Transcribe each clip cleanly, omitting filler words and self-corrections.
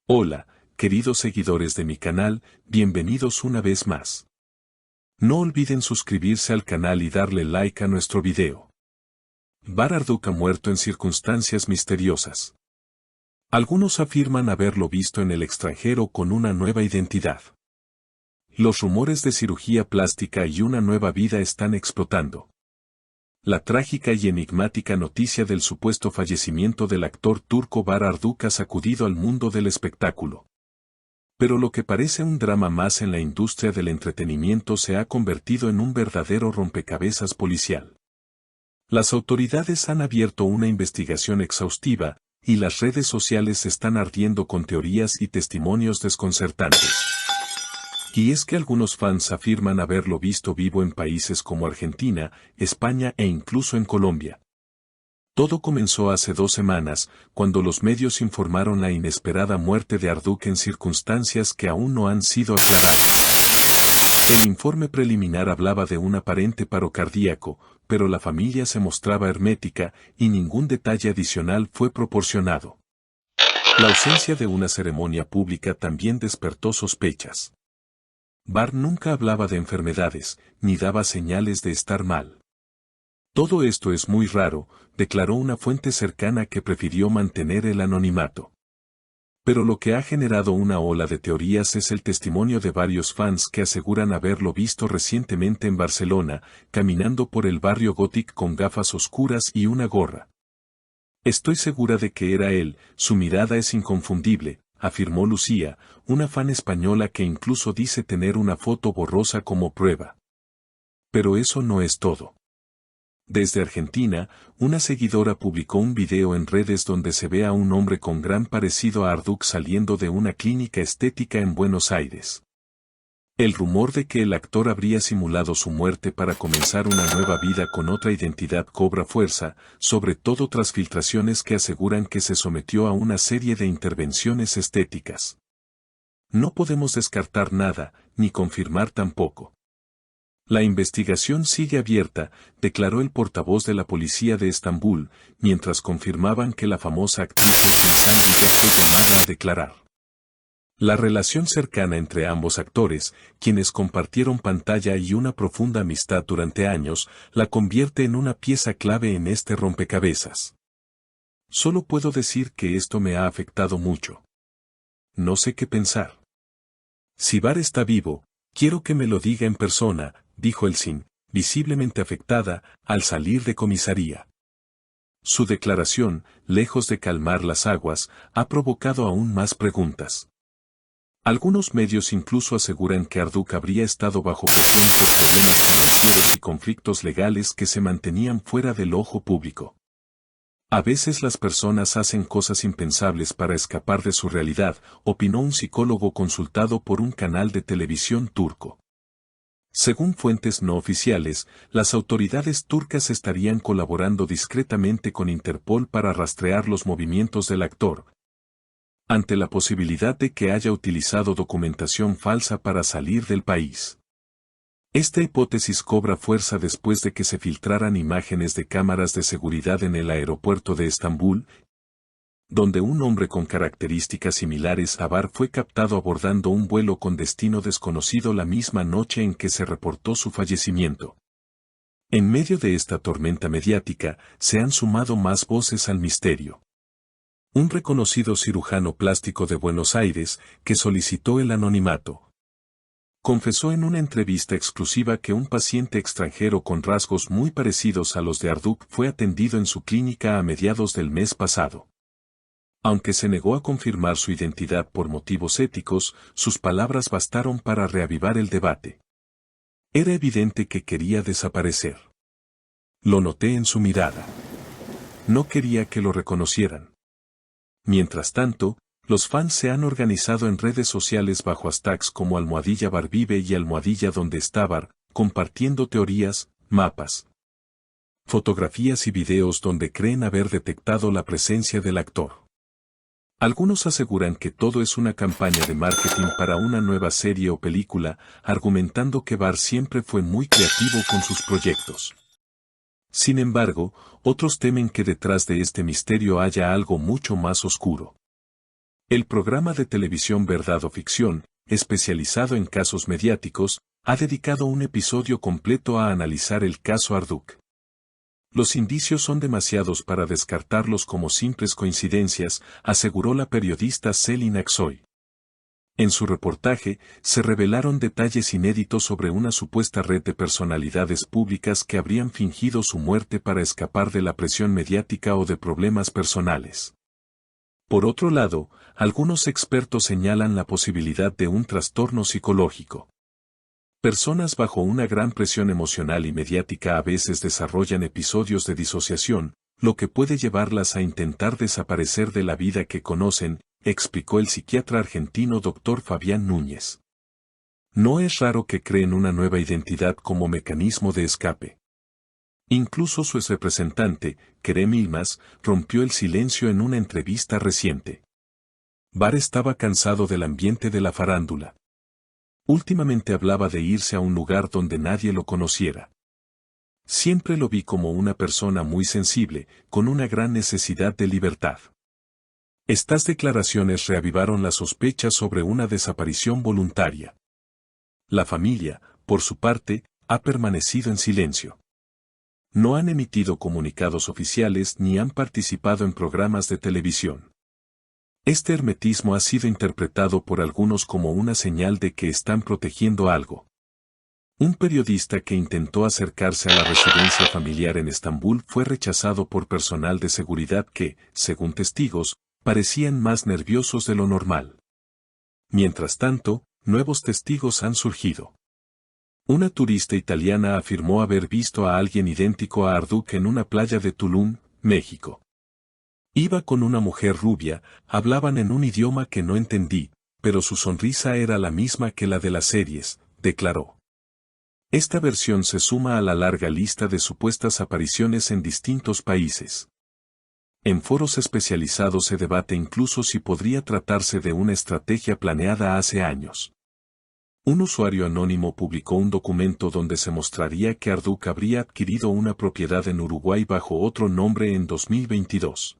Hola, queridos seguidores de mi canal, bienvenidos una vez más. No olviden suscribirse al canal y darle like a nuestro video. Bar Arduk ha muerto en circunstancias misteriosas. Algunos afirman haberlo visto en el extranjero con una nueva identidad. Los rumores de cirugía plástica y una nueva vida están explotando. La trágica y enigmática noticia del supuesto fallecimiento del actor turco Bar Arduk ha sacudido al mundo del espectáculo. Pero lo que parece un drama más en la industria del entretenimiento se ha convertido en un verdadero rompecabezas policial. Las autoridades han abierto una investigación exhaustiva, y las redes sociales están ardiendo con teorías y testimonios desconcertantes. Y es que algunos fans afirman haberlo visto vivo en países como Argentina, España e incluso en Colombia. Todo comenzó hace 2 semanas, cuando los medios informaron la inesperada muerte de Arduk en circunstancias que aún no han sido aclaradas. El informe preliminar hablaba de un aparente paro cardíaco, pero la familia se mostraba hermética y ningún detalle adicional fue proporcionado. La ausencia de una ceremonia pública también despertó sospechas. Bar nunca hablaba de enfermedades, ni daba señales de estar mal. Todo esto es muy raro, declaró una fuente cercana que prefirió mantener el anonimato. Pero lo que ha generado una ola de teorías es el testimonio de varios fans que aseguran haberlo visto recientemente en Barcelona, caminando por el barrio Gothic con gafas oscuras y una gorra. Estoy segura de que era él, su mirada es inconfundible, afirmó Lucía, una fan española que incluso dice tener una foto borrosa como prueba. Pero eso no es todo. Desde Argentina, una seguidora publicó un video en redes donde se ve a un hombre con gran parecido a Arduk saliendo de una clínica estética en Buenos Aires. El rumor de que el actor habría simulado su muerte para comenzar una nueva vida con otra identidad cobra fuerza, sobre todo tras filtraciones que aseguran que se sometió a una serie de intervenciones estéticas. No podemos descartar nada, ni confirmar tampoco. La investigación sigue abierta, declaró el portavoz de la policía de Estambul, mientras confirmaban que la famosa actriz ya fue llamada a declarar. La relación cercana entre ambos actores, quienes compartieron pantalla y una profunda amistad durante años, la convierte en una pieza clave en este rompecabezas. Solo puedo decir que esto me ha afectado mucho. No sé qué pensar. Si Bar está vivo, quiero que me lo diga en persona, dijo Elsin, visiblemente afectada, al salir de comisaría. Su declaración, lejos de calmar las aguas, ha provocado aún más preguntas. Algunos medios incluso aseguran que Arduk habría estado bajo presión por problemas financieros y conflictos legales que se mantenían fuera del ojo público. A veces las personas hacen cosas impensables para escapar de su realidad, opinó un psicólogo consultado por un canal de televisión turco. Según fuentes no oficiales, las autoridades turcas estarían colaborando discretamente con Interpol para rastrear los movimientos del actor, ante la posibilidad de que haya utilizado documentación falsa para salir del país. Esta hipótesis cobra fuerza después de que se filtraran imágenes de cámaras de seguridad en el aeropuerto de Estambul, donde un hombre con características similares a Bar fue captado abordando un vuelo con destino desconocido la misma noche en que se reportó su fallecimiento. En medio de esta tormenta mediática, se han sumado más voces al misterio. Un reconocido cirujano plástico de Buenos Aires, que solicitó el anonimato, confesó en una entrevista exclusiva que un paciente extranjero con rasgos muy parecidos a los de Arduk fue atendido en su clínica a mediados del mes pasado. Aunque se negó a confirmar su identidad por motivos éticos, sus palabras bastaron para reavivar el debate. Era evidente que quería desaparecer. Lo noté en su mirada. No quería que lo reconocieran. Mientras tanto, los fans se han organizado en redes sociales bajo hashtags como @barvive y @donde está Bar, compartiendo teorías, mapas, fotografías y videos donde creen haber detectado la presencia del actor. Algunos aseguran que todo es una campaña de marketing para una nueva serie o película, argumentando que Bar siempre fue muy creativo con sus proyectos. Sin embargo, otros temen que detrás de este misterio haya algo mucho más oscuro. El programa de televisión Verdad o Ficción, especializado en casos mediáticos, ha dedicado un episodio completo a analizar el caso Arduk. Los indicios son demasiados para descartarlos como simples coincidencias, aseguró la periodista Celina Aksoy. En su reportaje, se revelaron detalles inéditos sobre una supuesta red de personalidades públicas que habrían fingido su muerte para escapar de la presión mediática o de problemas personales. Por otro lado, algunos expertos señalan la posibilidad de un trastorno psicológico. Personas bajo una gran presión emocional y mediática a veces desarrollan episodios de disociación, lo que puede llevarlas a intentar desaparecer de la vida que conocen, explicó el psiquiatra argentino Dr. Fabián Núñez. No es raro que creen una nueva identidad como mecanismo de escape. Incluso su exrepresentante, Kerem Yılmaz, rompió el silencio en una entrevista reciente. Bar estaba cansado del ambiente de la farándula. Últimamente hablaba de irse a un lugar donde nadie lo conociera. Siempre lo vi como una persona muy sensible, con una gran necesidad de libertad. Estas declaraciones reavivaron las sospechas sobre una desaparición voluntaria. La familia, por su parte, ha permanecido en silencio. No han emitido comunicados oficiales ni han participado en programas de televisión. Este hermetismo ha sido interpretado por algunos como una señal de que están protegiendo algo. Un periodista que intentó acercarse a la residencia familiar en Estambul fue rechazado por personal de seguridad que, según testigos, parecían más nerviosos de lo normal. Mientras tanto, nuevos testigos han surgido. Una turista italiana afirmó haber visto a alguien idéntico a Arduk en una playa de Tulum, México. Iba con una mujer rubia, hablaban en un idioma que no entendí, pero su sonrisa era la misma que la de las series, declaró. Esta versión se suma a la larga lista de supuestas apariciones en distintos países. En foros especializados se debate incluso si podría tratarse de una estrategia planeada hace años. Un usuario anónimo publicó un documento donde se mostraría que Arduk habría adquirido una propiedad en Uruguay bajo otro nombre en 2022.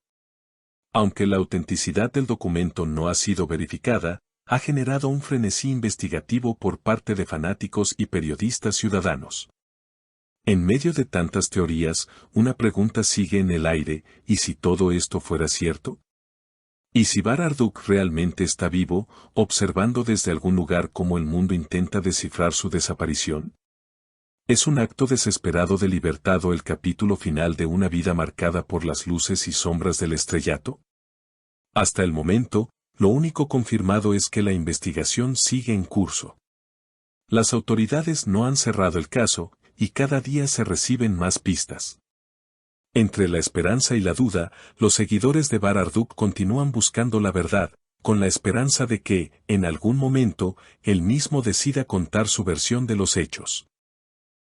Aunque la autenticidad del documento no ha sido verificada, ha generado un frenesí investigativo por parte de fanáticos y periodistas ciudadanos. En medio de tantas teorías, una pregunta sigue en el aire: ¿y si todo esto fuera cierto? ¿Y si Bar Arduk realmente está vivo, observando desde algún lugar cómo el mundo intenta descifrar su desaparición? ¿Es un acto desesperado de libertad o el capítulo final de una vida marcada por las luces y sombras del estrellato? Hasta el momento, lo único confirmado es que la investigación sigue en curso. Las autoridades no han cerrado el caso, y cada día se reciben más pistas. Entre la esperanza y la duda, los seguidores de Bar Arduk continúan buscando la verdad, con la esperanza de que, en algún momento, él mismo decida contar su versión de los hechos.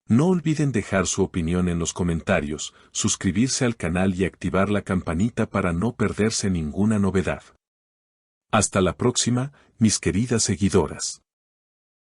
No olviden dejar su opinión en los comentarios, suscribirse al canal y activar la campanita para no perderse ninguna novedad. Hasta la próxima, mis queridas seguidoras.